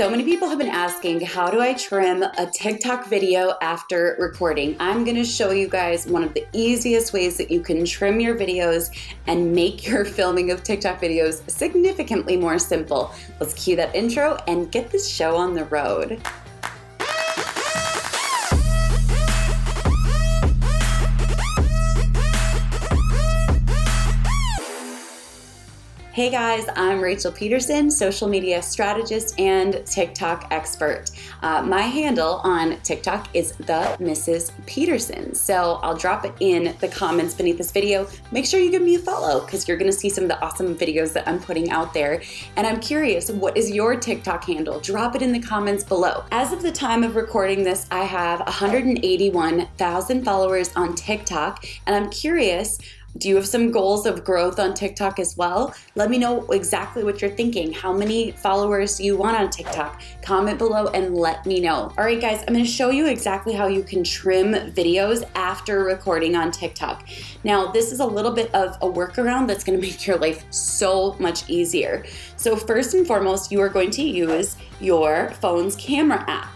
So many people have been asking, how do I trim a TikTok video after recording? I'm gonna show you guys one of the easiest ways that you can trim your videos and make your filming of TikTok videos significantly more simple. Let's cue that intro and get this show on the road. Hey guys, I'm Rachel Pedersen, social media strategist and TikTok expert. My handle on TikTok is the Mrs. Pedersen. So I'll drop it in the comments beneath this video. Make sure you give me a follow because you're gonna see some of the awesome videos that I'm putting out there. And I'm curious, what is your TikTok handle? Drop it in the comments below. As of the time of recording this, I have 181,000 followers on TikTok, and I'm curious, do you have some goals of growth on TikTok as well? Let me know exactly what you're thinking. How many followers you want on TikTok? Comment below and let me know. All right, guys, I'm gonna show you exactly how you can trim videos after recording on TikTok. Now, this is a little bit of a workaround that's gonna make your life so much easier. So first and foremost, you are going to use your phone's camera app.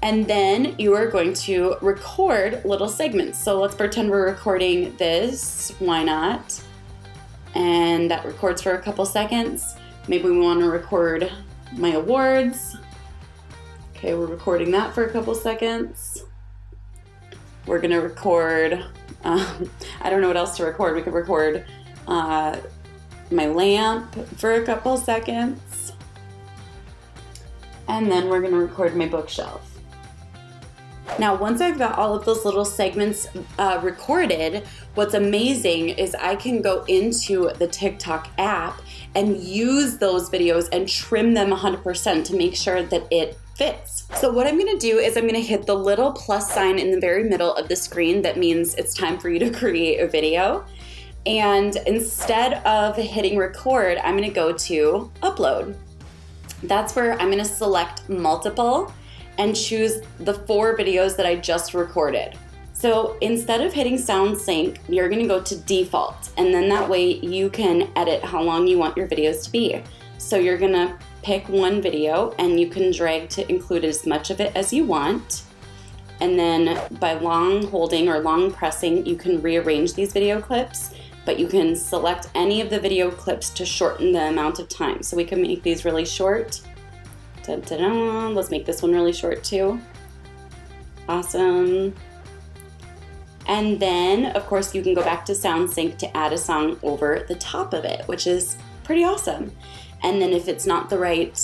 And then you are going to record little segments. So let's pretend we're recording this, why not? And that records for a couple seconds. Maybe we want to record my awards. Okay, we're recording that for a couple seconds. We're gonna record, I don't know what else to record. We could record my lamp for a couple seconds. And then we're gonna record my bookshelf. Now, once I've got all of those little segments recorded, what's amazing is I can go into the TikTok app and use those videos and trim them 100% to make sure that it fits. So what I'm gonna do is I'm gonna hit the little plus sign in the very middle of the screen. That means it's time for you to create a video. And instead of hitting record, I'm gonna go to upload. That's where I'm gonna select multiple and choose the 4 videos that I just recorded. So instead of hitting sound sync, you're gonna go to default, and then that way you can edit how long you want your videos to be. So you're gonna pick one video and you can drag to include as much of it as you want. And then by long holding or long pressing, you can rearrange these video clips, but you can select any of the video clips to shorten the amount of time. So we can make these really short. Da-da-da. Let's make this one really short too. Awesome. And then, of course, you can go back to sound sync to add a song over the top of it, which is pretty awesome. And then if it's not the right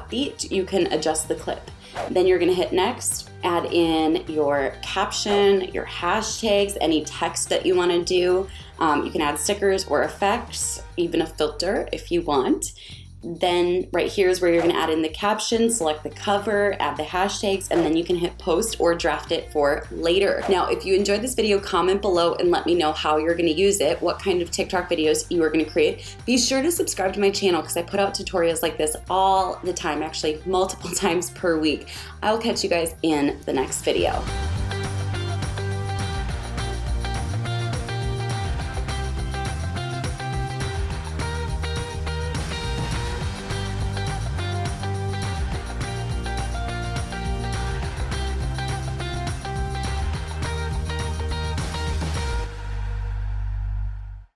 beat, you can adjust the clip. Then you're gonna hit next, add in your caption, your hashtags, any text that you wanna do. You can add stickers or effects, even a filter if you want. Then right here is where you're gonna add in the caption, select the cover, add the hashtags, and then you can hit post or draft it for later. Now, if you enjoyed this video, comment below and let me know how you're gonna use it, what kind of TikTok videos you are gonna create. Be sure to subscribe to my channel because I put out tutorials like this all the time, actually multiple times per week. I'll catch you guys in the next video.